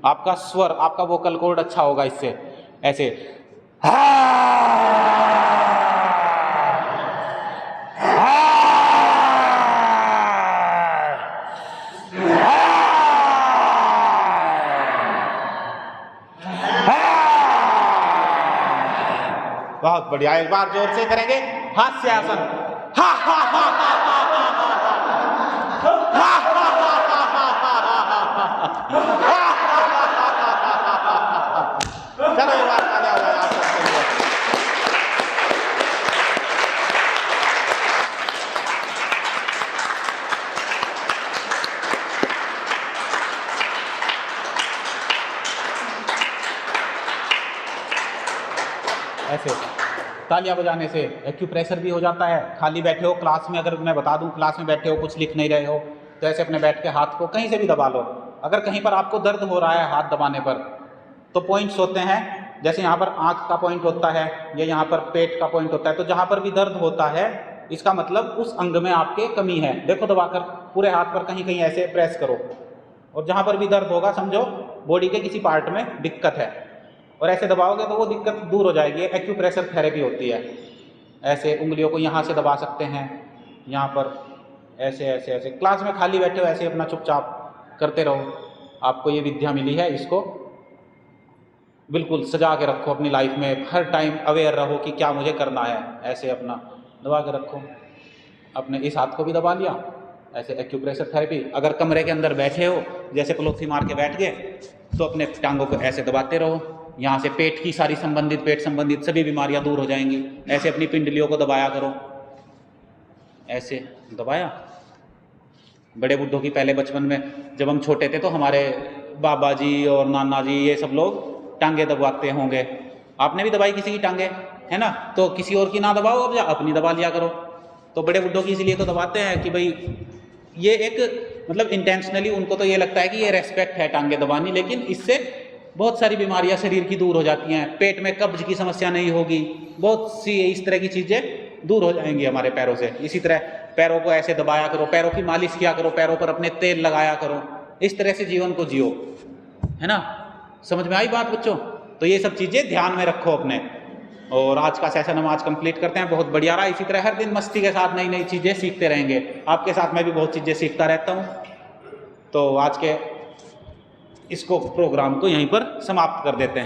आपका स्वर, आपका वोकल कॉर्ड अच्छा होगा इससे। ऐसे बहुत बढ़िया। एक बार जोर से करेंगे हास्यासन। हा हा हा हा चलो एक बार तालियां बजाएं आप सबके लिए। ऐसे तालियां बजाने से एक्यूप्रेशर भी हो जाता है। खाली बैठे हो क्लास में, अगर मैं बता दूं क्लास में बैठे हो, कुछ लिख नहीं रहे हो, तो ऐसे अपने बैठ के हाथ को कहीं से भी दबा लो। अगर कहीं पर आपको दर्द हो रहा है हाथ दबाने पर, तो पॉइंट्स होते हैं, जैसे यहाँ पर आँख का पॉइंट होता है या यहाँ पर पेट का पॉइंट होता है। तो जहाँ पर भी दर्द होता है, इसका मतलब उस अंग में आपके कमी है। देखो दबाकर पूरे हाथ पर कहीं कहीं ऐसे प्रेस करो, और जहाँ पर भी दर्द होगा समझो बॉडी के किसी पार्ट में दिक्कत है, और ऐसे दबाओगे तो वो दिक्कत दूर हो जाएगी। एक्यूप्रेशर थेरेपी होती है। ऐसे उंगलियों को यहाँ से दबा सकते हैं, यहाँ पर ऐसे ऐसे ऐसे। क्लास में खाली बैठे हो ऐसे अपना चुपचाप करते रहो। आपको ये विद्या मिली है, इसको बिल्कुल सजा के रखो अपनी लाइफ में। हर टाइम अवेयर रहो कि क्या मुझे करना है। ऐसे अपना दबा के रखो। अपने इस हाथ को भी दबा लिया, ऐसे एक्यूप्रेशर थेरेपी। अगर कमरे के अंदर बैठे हो, जैसे क्लोथी मार के बैठ गए, तो अपने टांगों को ऐसे दबाते रहो। यहाँ से पेट की सारी संबंधित, पेट संबंधित सभी बीमारियां दूर हो जाएंगी। ऐसे अपनी पिंडलियों को दबाया करो, ऐसे दबाया। बड़े बुड्ढों की पहले बचपन में जब हम छोटे थे तो हमारे बाबा जी और नाना जी ये सब लोग टांगे दबाते होंगे। आपने भी दबाई किसी की टांगे, है ना? तो किसी और की ना दबाओ, अब अपनी दबा लिया करो। तो बड़े बुड्ढों की इसलिए तो दबाते हैं कि भाई ये एक मतलब इंटेंशनली उनको तो ये लगता है कि ये रेस्पेक्ट है टांगे दबानी, लेकिन इससे बहुत सारी बीमारियां शरीर की दूर हो जाती हैं। पेट में कब्ज की समस्या नहीं होगी, बहुत सी इस तरह की चीज़ें दूर हो जाएंगी हमारे पैरों से। इसी तरह पैरों को ऐसे दबाया करो, पैरों की मालिश किया करो, पैरों पर अपने तेल लगाया करो। इस तरह से जीवन को जियो, है ना? समझ में आई बात बच्चों? तो ये सब चीज़ें ध्यान में रखो अपने। और आज का सेशन हम आज कंप्लीट करते हैं। बहुत बढ़िया रहा। इसी तरह हर दिन मस्ती के साथ नई नई चीज़ें सीखते रहेंगे। आपके साथ मैं भी बहुत चीज़ें सीखता रहता हूँ। तो आज के इसको प्रोग्राम को यहीं पर समाप्त कर देते हैं।